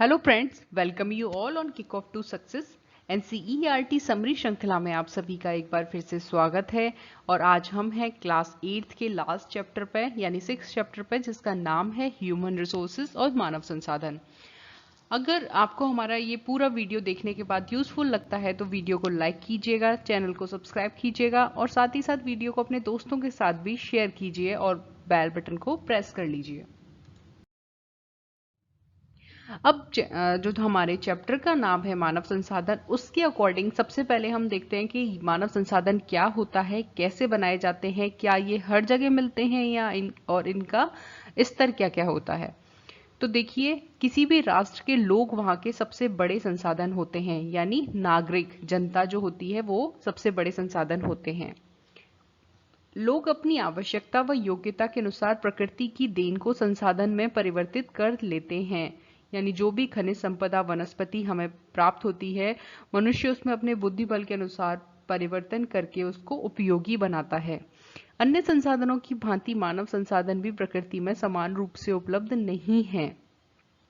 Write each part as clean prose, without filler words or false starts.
Hello friends, welcome you all on kick off to success NCERT summary श्रृंखला में आप सभी का एक बार फिर से स्वागत है। और आज हम हैं क्लास 8th के लास्ट चैप्टर पे यानी 6th चैप्टर पे, जिसका नाम है ह्यूमन रिसोर्सेज और मानव संसाधन। अगर आपको हमारा ये पूरा वीडियो देखने के बाद यूजफुल लगता है तो वीडियो को लाइक कीजिएगा, चैनल को सब्सक्राइब कीजिएगा और साथ ही साथ वीडियो को अपने दोस्तों के साथ भी शेयर कीजिए और बेल बटन को प्रेस कर लीजिए। अब जो हमारे चैप्टर का नाम है मानव संसाधन, उसके अकॉर्डिंग सबसे पहले हम देखते हैं कि मानव संसाधन क्या होता है, कैसे बनाए जाते हैं, क्या ये हर जगह मिलते हैं या इनका स्तर क्या क्या होता है। तो देखिए, किसी भी राष्ट्र के लोग वहाँ के सबसे बड़े संसाधन होते हैं, यानी नागरिक जनता जो होती है वो सबसे बड़े संसाधन होते हैं। लोग अपनी आवश्यकता व योग्यता के अनुसार प्रकृति की देन को संसाधन में परिवर्तित कर लेते हैं, यानी जो भी खनिज संपदा वनस्पति हमें प्राप्त होती है, मनुष्य उसमें अपने बुद्धि बल के अनुसार परिवर्तन करके उसको उपयोगी बनाता है। अन्य संसाधनों की भांति मानव संसाधन भी प्रकृति में समान रूप से उपलब्ध नहीं है।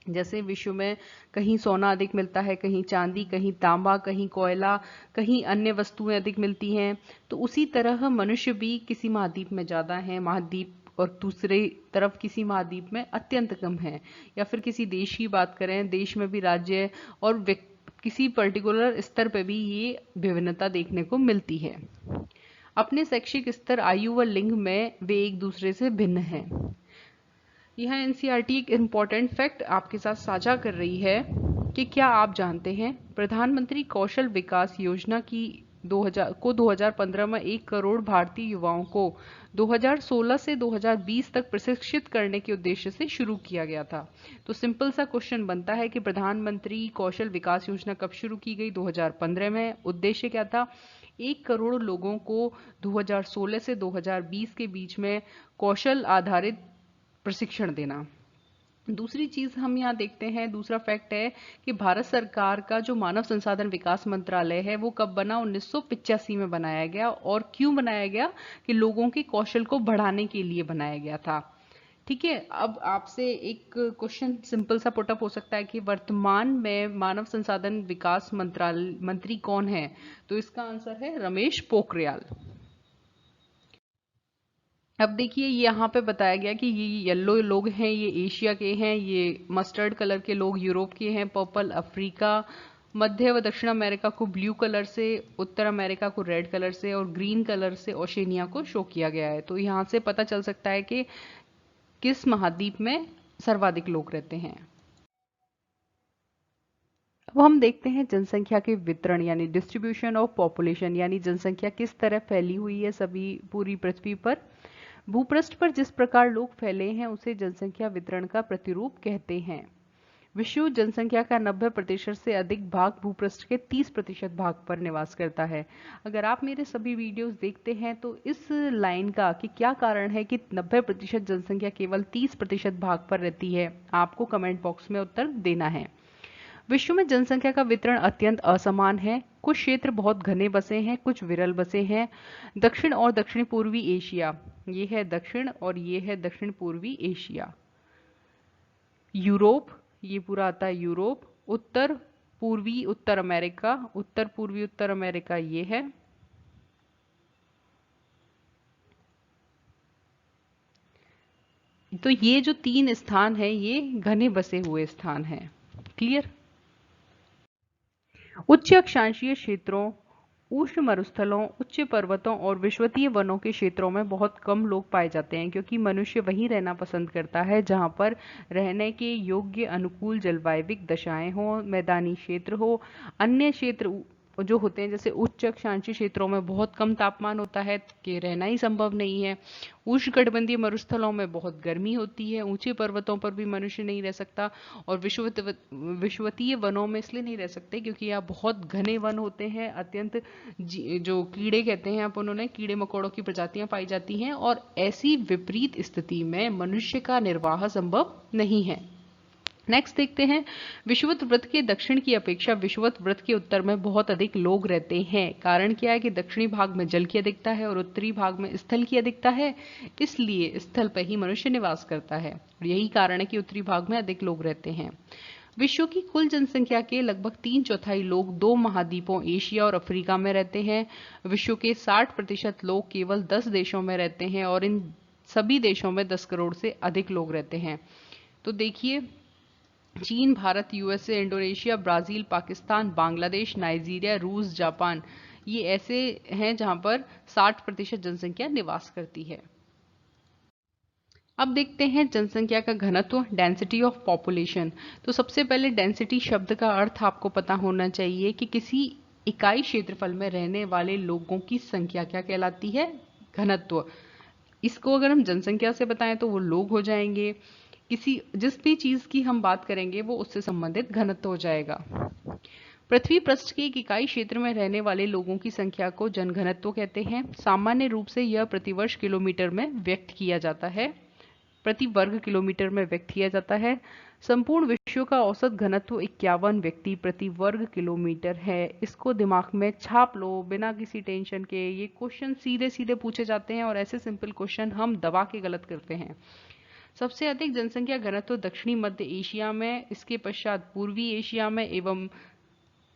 जैसे विश्व में कहीं सोना अधिक मिलता है, कहीं चांदी, कहीं तांबा, कहीं कोयला, कहीं अन्य वस्तुएं अधिक मिलती हैं, तो उसी तरह मनुष्य भी किसी महाद्वीप में ज़्यादा है महाद्वीप और दूसरे तरफ किसी महाद्वीप में अत्यंत कम है। या फिर किसी देश की बात करें, देश में भी राज्य और किसी पर्टिकुलर स्तर पर भी ये विभिन्नता देखने को मिलती है। अपने शैक्षिक स्तर, आयु व लिंग में वे एक दूसरे से भिन्न हैं। यह एनसीईआरटी एक इम्पॉर्टेंट फैक्ट आपके साथ साझा कर रही है कि क्या आप जानते हैं, प्रधानमंत्री कौशल विकास योजना की 2015 में 1 करोड़ भारतीय युवाओं को 2016 से 2020 तक प्रशिक्षित करने के उद्देश्य से शुरू किया गया था। तो सिंपल सा क्वेश्चन बनता है कि प्रधानमंत्री कौशल विकास योजना कब शुरू की गई? 2015 में। उद्देश्य क्या था? 1 करोड़ लोगों को 2016 से 2020 के बीच में कौशल आधारित प्रशिक्षण देना। दूसरी चीज हम यहाँ देखते हैं, दूसरा फैक्ट है कि भारत सरकार का जो मानव संसाधन विकास मंत्रालय है वो कब बना? 1985 में बनाया गया। और क्यों बनाया गया? कि लोगों के कौशल को बढ़ाने के लिए बनाया गया था। ठीक है, अब आपसे एक क्वेश्चन सिंपल सा पुटअप हो सकता है कि वर्तमान में मानव संसाधन विकास मंत्रालय मंत्री कौन है? तो इसका आंसर है रमेश पोखरियाल। अब देखिए, यहाँ पे बताया गया कि ये येलो लोग हैं, ये एशिया के हैं, ये मस्टर्ड कलर के लोग यूरोप के हैं, पर्पल अफ्रीका, मध्य व दक्षिण अमेरिका को ब्लू कलर से, उत्तर अमेरिका को रेड कलर से और ग्रीन कलर से ओशेनिया को शो किया गया है। तो यहाँ से पता चल सकता है कि किस महाद्वीप में सर्वाधिक लोग रहते हैं। अब हम देखते हैं जनसंख्या के वितरण यानी डिस्ट्रीब्यूशन ऑफ पॉपुलेशन, यानी जनसंख्या किस तरह फैली हुई है सभी पूरी पृथ्वी पर। भूपृष्ठ पर जिस प्रकार लोग फैले हैं उसे जनसंख्या वितरण का प्रतिरूप कहते हैं। विश्व जनसंख्या का 90% से अधिक भाग भूपृष्ठ के 30% भाग पर निवास करता है। अगर आप मेरे सभी वीडियोस देखते हैं तो इस लाइन का कि क्या कारण है कि 90% जनसंख्या केवल 30% भाग पर रहती है, आपको कमेंट बॉक्स में उत्तर देना है। विश्व में जनसंख्या का वितरण अत्यंत असमान है। कुछ क्षेत्र बहुत घने बसे हैं, कुछ विरल बसे हैं। दक्षिण और दक्षिण पूर्वी एशिया, ये है दक्षिण और ये है दक्षिण पूर्वी एशिया। यूरोप, ये पूरा आता है यूरोप। उत्तर पूर्वी उत्तर अमेरिका, उत्तर पूर्वी उत्तर अमेरिका ये है। तो ये जो 3 स्थान है ये घने बसे हुए स्थान हैं। क्लियर? उच्च अक्षांशीय क्षेत्रों, उष्ण मरुस्थलों, उच्च पर्वतों और विषुवतीय वनों के क्षेत्रों में बहुत कम लोग पाए जाते हैं, क्योंकि मनुष्य वहीं रहना पसंद करता है जहां पर रहने के योग्य अनुकूल जलवायविक दशाएं हो, मैदानी क्षेत्र हो। अन्य क्षेत्र जो होते हैं जैसे उच्च अक्षांशीय क्षेत्रों में बहुत कम तापमान होता है कि रहना ही संभव नहीं है। उष्णकटिबंधीय मरुस्थलों में बहुत गर्मी होती है, ऊंचे पर्वतों पर भी मनुष्य नहीं रह सकता। और विषुवतीय वनों में इसलिए नहीं रह सकते क्योंकि यहाँ बहुत घने वन होते हैं, अत्यंत जो कीड़े कहते हैं आप, उन्होंने कीड़े मकोड़ों की प्रजातियां पाई जाती हैं, और ऐसी विपरीत स्थिति में मनुष्य का निर्वाह संभव नहीं है। नेक्स्ट देखते हैं, विषुवत वृत्त के दक्षिण की अपेक्षा विषुवत वृत्त के उत्तर में बहुत अधिक लोग रहते हैं। कारण क्या है कि दक्षिणी भाग में जल की अधिकता है और उत्तरी भाग में स्थल की अधिकता है, इसलिए स्थल पर ही मनुष्य निवास करता है। और यही कारण है कि उत्तरी भाग में अधिक लोग रहते हैं। विश्व की कुल जनसंख्या के लगभग 3/4 लोग 2 महाद्वीपों एशिया और अफ्रीका में रहते हैं। विश्व के 60% लोग केवल 10 देशों में रहते हैं और इन सभी देशों में 10 करोड़ से अधिक लोग रहते हैं। तो देखिए, चीन, Bharat, USA, Indonesia, Brazil, Pakistan, Bangladesh, Nigeria, रूस, जापान, ये ऐसे हैं जहां पर 60% जनसंख्या निवास करती है। अब देखते हैं जनसंख्या का घनत्व, डेंसिटी ऑफ पॉपुलेशन। तो सबसे पहले डेंसिटी शब्द का अर्थ आपको पता होना चाहिए कि किसी इकाई क्षेत्रफल में रहने वाले लोगों की संख्या क्या कहलाती है, घनत्व। इसको अगर हम जनसंख्या से बताएं तो वो लोग हो जाएंगे। जिस भी चीज की हम बात करेंगे वो उससे संबंधित घनत्व हो जाएगा। पृथ्वी पृष्ठ के एक इकाई क्षेत्र में रहने वाले लोगों की संख्या को जनघनत्व कहते हैं। सामान्य रूप से यह प्रतिवर्ष किलोमीटर में व्यक्त किया जाता है, प्रति वर्ग किलोमीटर में व्यक्त किया जाता है। संपूर्ण विश्व का औसत घनत्व 51 व्यक्ति प्रति वर्ग किलोमीटर है। इसको दिमाग में छाप लो बिना किसी टेंशन के। ये क्वेश्चन सीधे सीधे पूछे जाते हैं और ऐसे सिंपल क्वेश्चन हम दबा के गलत करते हैं। सबसे अधिक जनसंख्या घनत्व दक्षिणी मध्य एशिया में, इसके पश्चात पूर्वी एशिया में एवं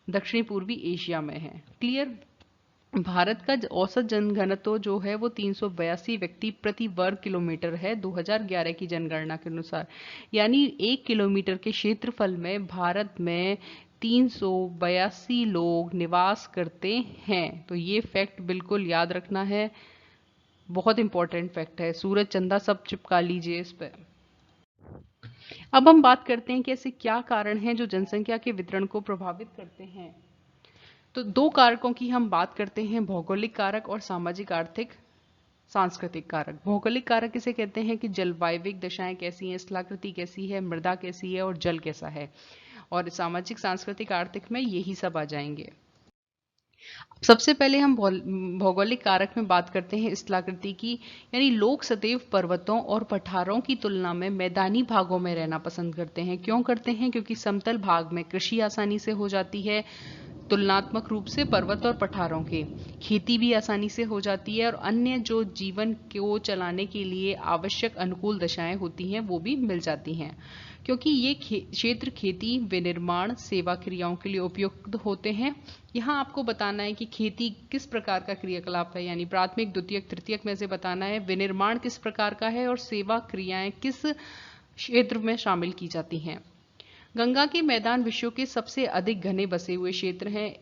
दक्षिणी पूर्वी एशिया में है। क्लियर। भारत का औसत जनघनत्व जो है वो 382 व्यक्ति प्रति वर्ग किलोमीटर है 2011 की जनगणना के अनुसार। यानी 1 किलोमीटर के क्षेत्रफल में भारत में 382 लोग निवास करते हैं। तो ये फैक्ट बिल्कुल याद रखना है, बहुत इंपॉर्टेंट फैक्ट है। सूरज चंदा सब चिपका लीजिए इस पे। अब हम बात करते हैं कि ऐसे क्या कारण हैं जो जनसंख्या के वितरण को प्रभावित करते हैं। तो 2 कारकों की हम बात करते हैं, भौगोलिक कारक और सामाजिक, आर्थिक, सांस्कृतिक कारक। भौगोलिक कारक किसे कहते हैं कि जलवायविक दशाएं कैसी हैं, स्थलाकृति कैसी है, मृदा कैसी है और जल कैसा है। और सामाजिक, सांस्कृतिक, आर्थिक में यही सब आ जाएंगे। सबसे पहले हम भौगोलिक कारक में बात करते हैं स्थलाकृति की। यानी लोग सदैव पर्वतों और पठारों की तुलना में मैदानी भागों में रहना पसंद करते हैं। क्यों करते हैं? क्योंकि समतल भाग में कृषि आसानी से हो जाती है, तुलनात्मक रूप से पर्वत और पठारों के। खेती भी आसानी से हो जाती है और अन्य जो जीवन को चलाने के लिए आवश्यक अनुकूल दशाएं होती हैं वो भी मिल जाती हैं। क्योंकि ये क्षेत्र खेती, विनिर्माण, सेवा क्रियाओं के लिए उपयुक्त होते हैं। यहाँ आपको बताना है कि खेती किस प्रकार का क्रियाकलाप है, यानी प्राथमिक, द्वितीयक, तृतीयक में से बताना है। विनिर्माण किस प्रकार का है और सेवा क्रियाएं किस क्षेत्र में शामिल की जाती हैं। गंगा के मैदान विश्व के सबसे अधिक घने बसे हुए क्षेत्र हैं,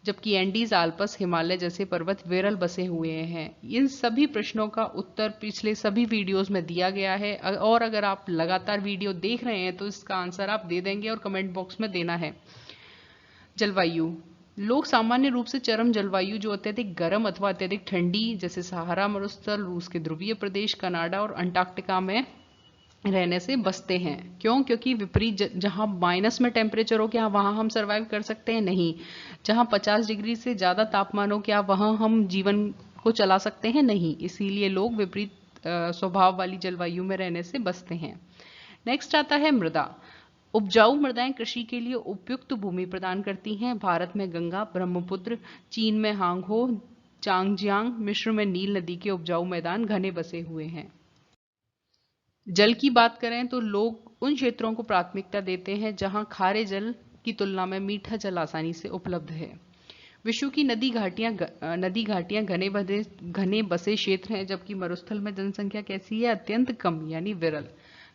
जबकि एंडीज, आल्प्स, हिमालय जैसे पर्वत विरल बसे हुए हैं। इन सभी प्रश्नों का उत्तर पिछले सभी वीडियोस में दिया गया है और अगर आप लगातार वीडियो देख रहे हैं तो इसका आंसर आप दे देंगे और कमेंट बॉक्स में देना है। जलवायु। लोग सामान्य रूप से चरम जलवायु जो अत्यधिक गर्म अथवा अत्यधिक ठंडी, जैसे सहारा मरुस्थल, रूस के ध्रुवीय प्रदेश, कनाडा और अंटार्कटिका में रहने से बचते हैं। क्यों? क्योंकि विपरीत जहां माइनस में टेम्परेचर हो क्या वहां हम सरवाइव कर सकते हैं? नहीं। जहां 50 डिग्री से ज्यादा तापमान हो क्या वहां हम जीवन को चला सकते हैं? नहीं। इसीलिए लोग विपरीत स्वभाव वाली जलवायु में रहने से बचते हैं। नेक्स्ट आता है मृदा। उपजाऊ मृदाएं कृषि के लिए उपयुक्त भूमि प्रदान करती हैं। भारत में गंगा, ब्रह्मपुत्र, चीन में हांगहो, चांगजियांग, मिस्र में नील नदी के उपजाऊ मैदान घने बसे हुए हैं। जल की बात करें तो लोग उन क्षेत्रों को प्राथमिकता देते हैं जहां खारे जल की तुलना में मीठा जल आसानी से उपलब्ध है। विश्व की नदी घाटियां घने बसे क्षेत्र हैं, जबकि मरुस्थल में जनसंख्या कैसी है? अत्यंत कम, यानी विरल।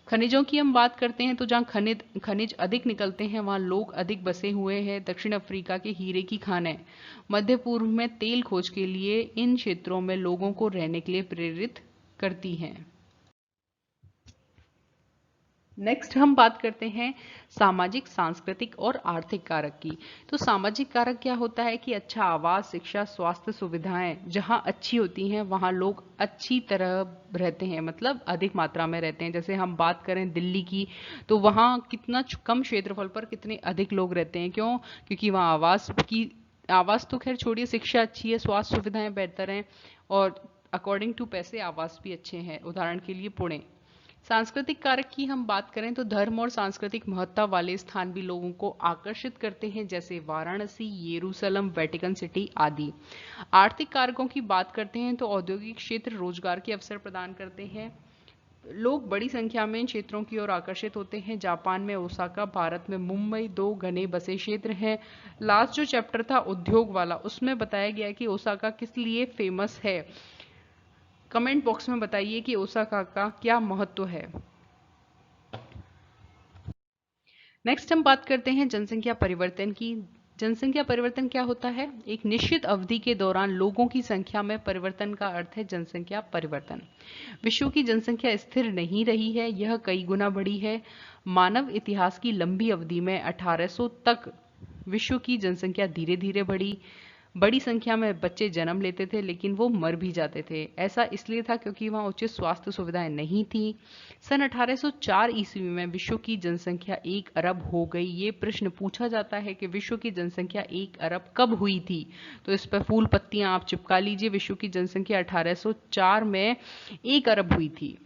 खनिजों की हम बात करते हैं तो जहां खनिज अधिक निकलते हैं वहां लोग अधिक बसे हुए हैं। दक्षिण अफ्रीका के हीरे की खानें, मध्य पूर्व में तेल खोज के लिए इन क्षेत्रों में लोगों को रहने के लिए प्रेरित करती हैं। नेक्स्ट हम बात करते हैं सामाजिक, सांस्कृतिक और आर्थिक कारक की। तो सामाजिक कारक क्या होता है कि अच्छा आवास, शिक्षा, स्वास्थ्य सुविधाएं जहां अच्छी होती हैं वहां लोग अच्छी तरह रहते हैं, मतलब अधिक मात्रा में रहते हैं। जैसे हम बात करें दिल्ली की तो वहां कितना कम क्षेत्रफल पर कितने अधिक लोग रहते हैं। क्यों? क्योंकि वहां आवास तो खैर छोड़िए, शिक्षा अच्छी है, स्वास्थ्य सुविधाएं बेहतर हैं और अकॉर्डिंग टू पैसे आवास भी अच्छे हैं। उदाहरण के लिए पुणे। सांस्कृतिक कारक की हम बात करें तो धर्म और सांस्कृतिक महत्ता वाले स्थान भी लोगों को आकर्षित करते हैं, जैसे वाराणसी, येरूशलम, वेटिकन सिटी आदि। आर्थिक कारकों की बात करते हैं तो औद्योगिक क्षेत्र रोजगार के अवसर प्रदान करते हैं। लोग बड़ी संख्या में इन क्षेत्रों की ओर आकर्षित होते हैं। जापान में ओसाका, भारत में मुंबई 2 घने बसे क्षेत्र हैं। लास्ट जो चैप्टर था उद्योग वाला, उसमें बताया गया कि ओसाका किस लिए फेमस है। कमेंट बॉक्स में बताइए कि ओसाका का क्या महत्व है। नेक्स्ट हम बात करते हैं जनसंख्या परिवर्तन की। जनसंख्या परिवर्तन क्या होता है? एक निश्चित अवधि के दौरान लोगों की संख्या में परिवर्तन का अर्थ है जनसंख्या परिवर्तन। विश्व की जनसंख्या स्थिर नहीं रही है, यह कई गुना बढ़ी है। मानव इतिहास की लंबी अवधि में 1800 तक विश्व की जनसंख्या धीरे धीरे बढ़ी। बड़ी संख्या में बच्चे जन्म लेते थे, लेकिन वो मर भी जाते थे। ऐसा इसलिए था क्योंकि वहाँ उचित स्वास्थ्य सुविधाएं नहीं थी। सन 1804 ईस्वी में विश्व की जनसंख्या 1 अरब हो गई। ये प्रश्न पूछा जाता है कि विश्व की जनसंख्या 1 अरब कब हुई थी? तो इस पर फूल पत्तियां आप चिपका लीजिए। विश्व की जनसंख्या 1804 में 1 अरब हुई थी।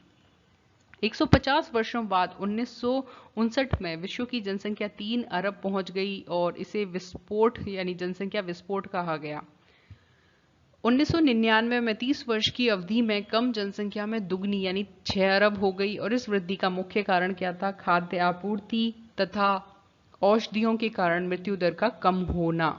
150 वर्षों बाद 1959 में विश्व की जनसंख्या 3 अरब पहुंच गई और इसे विस्फोट यानी जनसंख्या विस्फोट कहा गया। 1999 में 30 वर्ष की अवधि में कम जनसंख्या में दुगनी यानी 6 अरब हो गई। और इस वृद्धि का मुख्य कारण क्या था? खाद्य आपूर्ति तथा औषधियों के कारण मृत्यु दर का कम होना।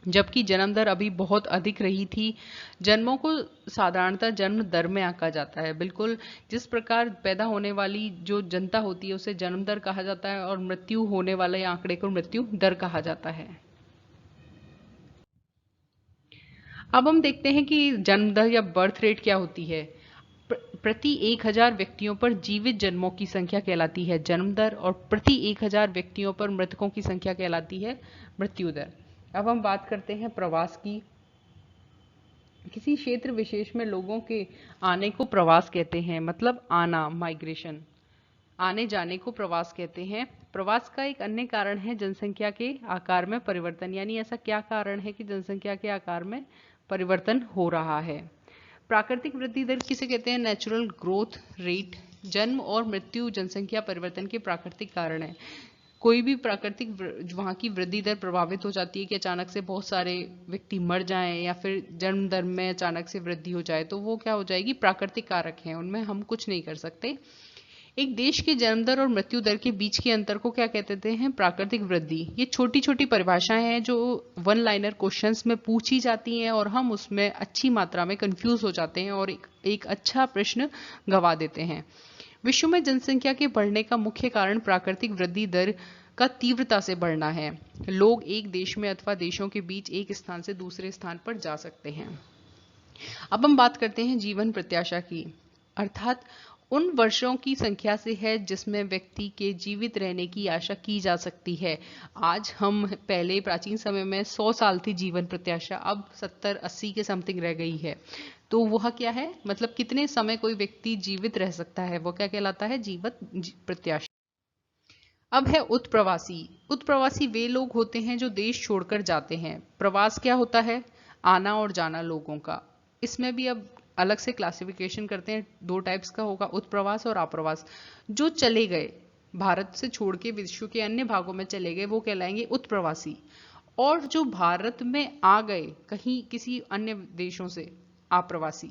जबकि जन्म दर अभी बहुत अधिक रही थी। जन्मों को साधारणतः जन्म दर में आंका जाता है। बिल्कुल जिस प्रकार पैदा होने वाली जो जनता होती है उसे जन्म दर कहा जाता है, और मृत्यु होने वाले आंकड़े को मृत्यु दर कहा जाता है। अब हम देखते हैं कि जन्म दर या बर्थ रेट क्या होती है। प्रति 1000 व्यक्तियों पर जीवित जन्मों की संख्या कहलाती है जन्म दर, और प्रति 1000 व्यक्तियों पर मृतकों की संख्या कहलाती है मृत्यु दर। अब हम बात करते हैं प्रवास की। किसी क्षेत्र विशेष में लोगों के आने को प्रवास कहते हैं, मतलब आना, माइग्रेशन। आने जाने को प्रवास कहते हैं। प्रवास का एक अन्य कारण है जनसंख्या के आकार में परिवर्तन। यानी ऐसा क्या कारण है कि जनसंख्या के आकार में परिवर्तन हो रहा है? प्राकृतिक वृद्धि दर किसे कहते हैं? Natural growth rate. जन्म और मृत्यु जनसंख्या परिवर्तन के प्राकृतिक कारण है। कोई भी प्राकृतिक वहाँ की वृद्धि दर प्रभावित हो जाती है कि अचानक से बहुत सारे व्यक्ति मर जाएं, या फिर जन्म दर में अचानक से वृद्धि हो जाए, तो वो क्या हो जाएगी? प्राकृतिक कारक हैं, उनमें हम कुछ नहीं कर सकते। एक देश के जन्म दर और मृत्यु दर के बीच के अंतर को क्या कहते हैं? प्राकृतिक वृद्धि। ये छोटी छोटी परिभाषाएं हैं जो वन लाइनर क्वेश्चंस में पूछी जाती हैं, और हम उसमें अच्छी मात्रा में कंफ्यूज हो जाते हैं और एक अच्छा प्रश्न गंवा देते हैं। विश्व में जनसंख्या के बढ़ने का मुख्य कारण प्राकृतिक वृद्धि दर का तीव्रता से बढ़ना है। लोग एक देश में अथवा देशों के बीच एक स्थान से दूसरे स्थान पर जा सकते हैं। अब हम बात करते हैं जीवन प्रत्याशा की, अर्थात उन वर्षों की संख्या से है जिसमें व्यक्ति के जीवित रहने की आशा की जा सकती है। आज हम पहले प्राचीन समय में 100 साल थी जीवन प्रत्याशा, अब 70-80 के समथिंग रह गई है। तो वह क्या है? मतलब कितने समय कोई व्यक्ति जीवित रह सकता है, वो क्या कहलाता है? जीवन प्रत्याशा। अब है उत्प्रवासी। उत्प्रवासी वे लोग होते हैं जो देश छोड़कर जाते हैं। प्रवास क्या होता है? आना और जाना लोगों का। इसमें भी अब अलग से क्लासिफिकेशन करते हैं, 2 टाइप्स का होगा, उत्प्रवास और आप्रवास। जो चले गए, भारत से छोड़ के विश्व के अन्य भागों में चले गए, वो कहलाएंगे उत्प्रवासी। और जो भारत में आ गए कहीं किसी अन्य देशों से, आप्रवासी।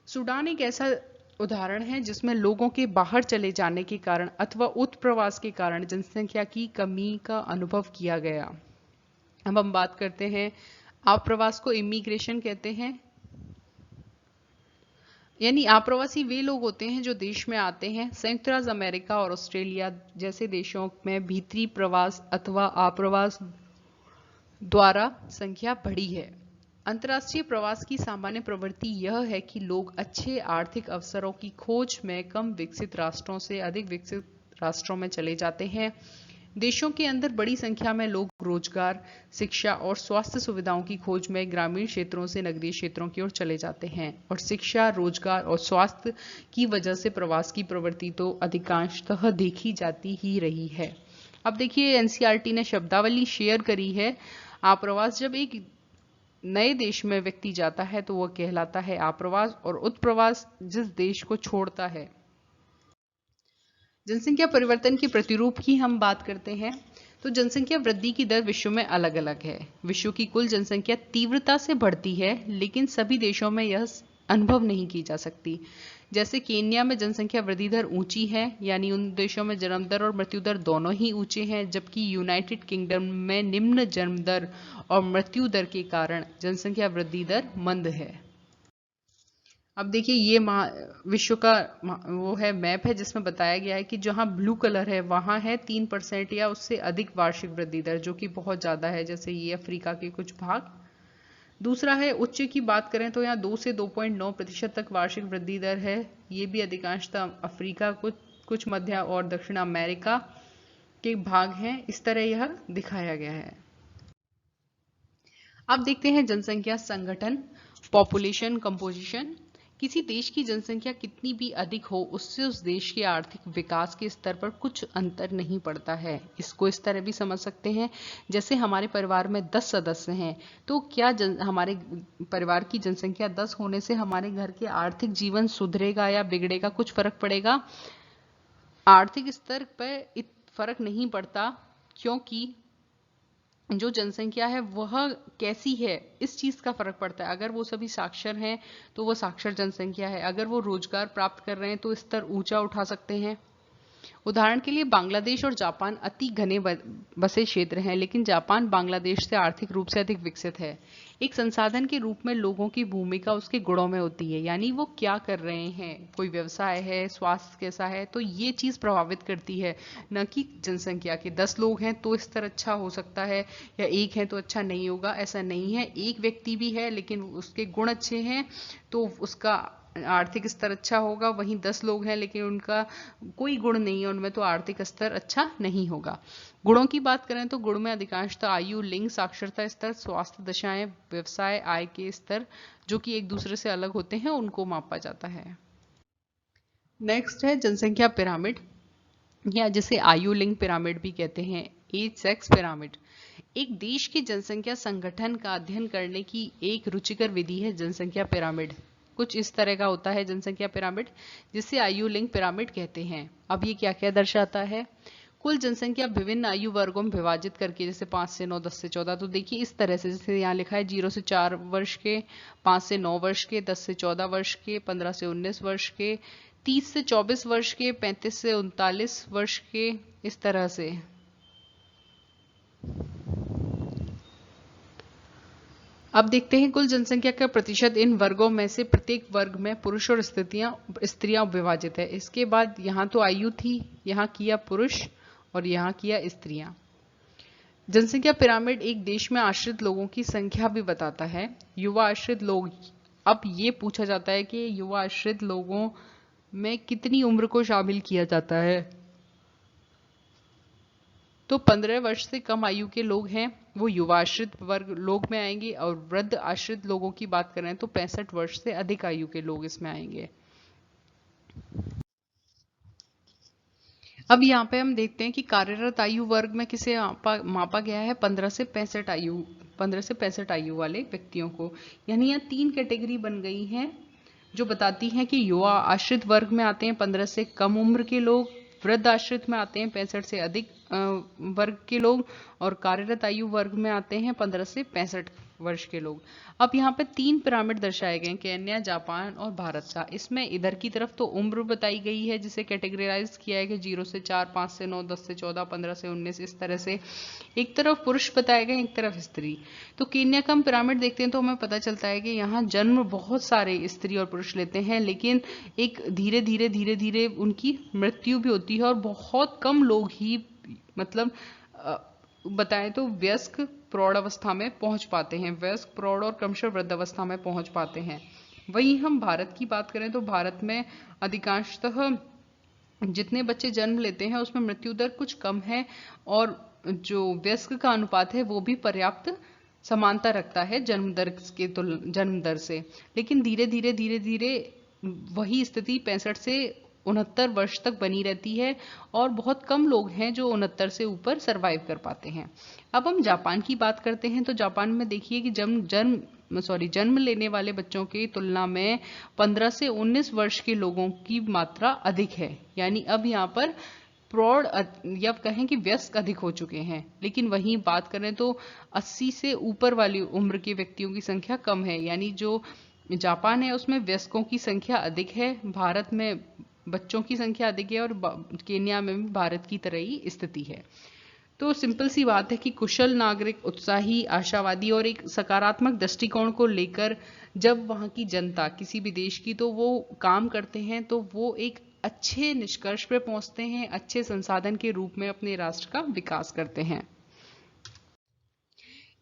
सूडान एक ऐसा उदाहरण है जिसमें लोगों के बाहर चले जाने के कारण अथवा उत्प्रवास के कारण जनसंख्या की कमी का अनुभव किया गया। अब हम बात करते हैं, आप्रवास को इमिग्रेशन कहते हैं। यानी आप्रवासी वे लोग होते हैं जो देश में आते हैं। संयुक्त राज्य अमेरिका और ऑस्ट्रेलिया जैसे देशों में भीतरी प्रवास अथवा आप्रवास द्वारा संख्या बढ़ी है। अंतर्राष्ट्रीय प्रवास की सामान्य प्रवृत्ति यह है कि लोग अच्छे आर्थिक अवसरों की खोज में कम विकसित राष्ट्रों से अधिक विकसित राष्ट्रों में चले जाते हैं। देशों के अंदर बड़ी संख्या में लोग रोजगार, शिक्षा और स्वास्थ्य सुविधाओं की खोज में ग्रामीण क्षेत्रों से नगरीय क्षेत्रों की ओर चले जाते हैं। और शिक्षा, रोजगार और स्वास्थ्य की वजह से प्रवास की प्रवृत्ति तो अधिकांशतः देखी जाती ही रही है। अब देखिए, एनसीईआरटी ने शब्दावली शेयर करी है। आप्रवास, जब एक नए देश में व्यक्ति जाता है तो वह कहलाता है आप्रवास, और उत्प्रवास जिस देश को छोड़ता है। जनसंख्या परिवर्तन के प्रतिरूप की हम बात करते हैं तो जनसंख्या वृद्धि की दर विश्व में अलग अलग है। विश्व की कुल जनसंख्या तीव्रता से बढ़ती है, लेकिन सभी देशों में यह अनुभव नहीं की जा सकती। जैसे केन्या में जनसंख्या वृद्धि दर ऊंची है, यानी उन देशों में जन्म दर और मृत्यु दर दोनों ही ऊंचे हैं, जबकि यूनाइटेड किंगडम में निम्न जन्म दर और मृत्यु दर के कारण जनसंख्या वृद्धि दर मंद है। अब देखिए ये विश्व का वो है मैप है जिसमें बताया गया है कि जहां ब्लू कलर है वहां है 3% या उससे अधिक वार्षिक वृद्धि दर, जो कि बहुत ज्यादा है, जैसे ये अफ्रीका के कुछ भाग। दूसरा है उच्च की बात करें तो यहाँ 2 से 2.9% तक वार्षिक वृद्धि दर है, ये भी अधिकांशतः अफ्रीका, कुछ मध्य और दक्षिण अमेरिका के भाग हैं। इस तरह यह दिखाया गया है। अब देखते हैं जनसंख्या संगठन, पॉपुलेशन कंपोजिशन। किसी देश की जनसंख्या कितनी भी अधिक हो, उससे उस देश के आर्थिक विकास के स्तर पर कुछ अंतर नहीं पड़ता है। इसको इस तरह भी समझ सकते हैं, जैसे हमारे परिवार में 10 सदस्य हैं, तो क्या हमारे परिवार की जनसंख्या 10 होने से हमारे घर के आर्थिक जीवन सुधरेगा या बिगड़ेगा, कुछ फर्क पड़ेगा? आर्थिक स्तर पर फर्क नहीं पड़ता, क्योंकि जो जनसंख्या है वह कैसी है इस चीज का फर्क पड़ता है। अगर वो सभी साक्षर हैं तो वो साक्षर जनसंख्या है, अगर वो रोजगार प्राप्त कर रहे हैं तो स्तर ऊंचा उठा सकते हैं। उदाहरण के लिए बांग्लादेश और जापान अति घने बसे क्षेत्र हैं, लेकिन जापान बांग्लादेश से आर्थिक रूप से अधिक विकसित है। एक संसाधन के रूप में लोगों की भूमिका उसके गुणों में होती है, यानी वो क्या कर रहे हैं, कोई व्यवसाय है, स्वास्थ्य कैसा है, तो ये चीज प्रभावित करती है, न कि जनसंख्या के 10 लोग हैं तो स्तर अच्छा हो सकता है या एक है तो अच्छा नहीं होगा। ऐसा नहीं है, एक व्यक्ति भी है लेकिन उसके गुण अच्छे हैं तो उसका आर्थिक स्तर अच्छा होगा, वहीं 10 लोग हैं लेकिन उनका कोई गुण नहीं है, उनमें तो आर्थिक स्तर अच्छा नहीं होगा। गुणों की बात करें तो गुण में अधिकांशतः आयु, लिंग, साक्षरता स्तर, स्वास्थ्य दशाएं, व्यवसाय, आय के स्तर, जो कि एक दूसरे से अलग होते हैं, उनको मापा जाता है। नेक्स्ट है जनसंख्या पिरामिड, या जिसे आयु लिंग पिरामिड भी कहते हैं, एज सेक्स पिरामिड। एक देश की जनसंख्या संगठन का अध्ययन करने की एक रुचिकर विधि है जनसंख्या पिरामिड। कुछ इस तरह का होता है जनसंख्या पिरामिड, जिसे आयु लिंग पिरामिड कहते हैं। अब ये क्या क्या दर्शाता है? कुल जनसंख्या विभिन्न आयु वर्गों में विभाजित करके, जैसे 5 से 9, 10 से 14, तो देखिए इस तरह से, जैसे यहाँ लिखा है 0 से 4 वर्ष के, 5 से 9 वर्ष के, 10 से 14 वर्ष के, 15 से 19 वर्ष के, 30 से 24 वर्ष के, 35 से 39 वर्ष के, इस तरह से। अब देखते हैं कुल जनसंख्या का प्रतिशत इन वर्गों में से प्रत्येक वर्ग में पुरुष और स्त्रियां विभाजित है। इसके बाद यहाँ तो आयु थी, यहाँ किया पुरुष और यहाँ किया स्त्रियां। जनसंख्या पिरामिड एक देश में आश्रित लोगों की संख्या भी बताता है। युवा आश्रित लोग, अब ये पूछा जाता है कि युवा आश्रित लोगों में कितनी उम्र को शामिल किया जाता है, तो 15 वर्ष से कम आयु के लोग हैं वो युवा आश्रित वर्ग लोग में आएंगे, और वृद्ध आश्रित लोगों की बात करें तो 65 वर्ष से अधिक आयु के लोग इसमें आएंगे। अब यहाँ पे हम देखते हैं कि कार्यरत आयु वर्ग में किसे मापा गया है, 15 से 65 आयु वाले व्यक्तियों को। यानी यहाँ 3 कैटेगरी बन गई हैं जो बताती हैं कि युवा आश्रित वर्ग में आते हैं 15 से कम उम्र के लोग, वृद्ध आश्रित में आते हैं 65 से अधिक वर्ग के लोग, और कार्यरत आयु वर्ग में आते हैं 15 से 65 वर्ष के लोग। अब यहाँ पे 3 पिरामिड दर्शाए गए, केन्या, जापान और भारत का। इसमें इधर की तरफ तो उम्र बताई गई है जिसे कैटेगराइज किया है कि 0 से 4, 5 से 9, 10 से 14, 15 से 19, इस तरह से। एक तरफ पुरुष बताए गए, एक तरफ स्त्री। तो केन्या का हम पिरामिड देखते हैं तो हमें पता चलता है कि यहाँ जन्म बहुत सारे स्त्री और पुरुष लेते हैं, लेकिन एक धीरे धीरे उनकी मृत्यु भी होती है, और बहुत कम लोग ही मतलब बताएं तो वयस्क प्रौढ़ अवस्था में पहुंच पाते हैं, वयस्क प्रौढ़ और क्रमशः वृद्ध अवस्था में पहुंच पाते हैं। वहीं हम भारत की बात करें तो भारत में अधिकांशतः जितने बच्चे जन्म लेते हैं उसमें मृत्यु दर कुछ कम है, और जो वयस्क का अनुपात है वो भी पर्याप्त समानता रखता है जन्म दर से। लेकिन धीरे धीरे वही स्थिति 65 से 69 वर्ष तक बनी रहती है, और बहुत कम लोग हैं जो 69 से ऊपर सरवाइव कर पाते हैं। अब हम जापान की बात करते हैं तो जापान में देखिए कि जन्म लेने वाले बच्चों की तुलना में 15 से 19 वर्ष के लोगों की मात्रा अधिक है। यानी अब यहाँ पर प्रौढ़ या कहें कि वयस्क अधिक हो चुके हैं, लेकिन वहीं बात करें तो 80 से ऊपर वाली उम्र के व्यक्तियों की संख्या कम है। यानी जो जापान है उसमें वयस्कों की संख्या अधिक है, भारत में बच्चों की संख्या अधिक है, और केन्या में भी भारत की तरह ही स्थिति है। तो सिंपल सी बात है कि कुशल नागरिक, उत्साही, आशावादी और एक सकारात्मक दृष्टिकोण को लेकर जब वहाँ की जनता किसी भी देश की तो वो काम करते हैं, तो वो एक अच्छे निष्कर्ष पे पहुंचते हैं, अच्छे संसाधन के रूप में अपने राष्ट्र का विकास करते हैं।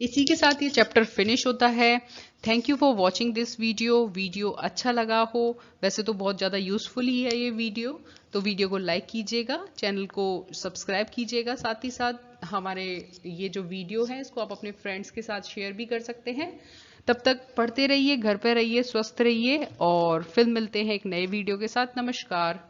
इसी के साथ ये चैप्टर फिनिश होता है। Thank you for watching this video. Video अच्छा लगा हो, वैसे तो बहुत ज़्यादा यूजफुल ही है ये वीडियो, तो वीडियो को लाइक कीजिएगा, चैनल को सब्सक्राइब कीजिएगा, साथ ही साथ हमारे ये जो वीडियो है इसको आप अपने फ्रेंड्स के साथ शेयर भी कर सकते हैं। तब तक पढ़ते रहिए, घर पे रहिए, स्वस्थ रहिए, और फिर मिलते हैं एक नए वीडियो के साथ। नमस्कार।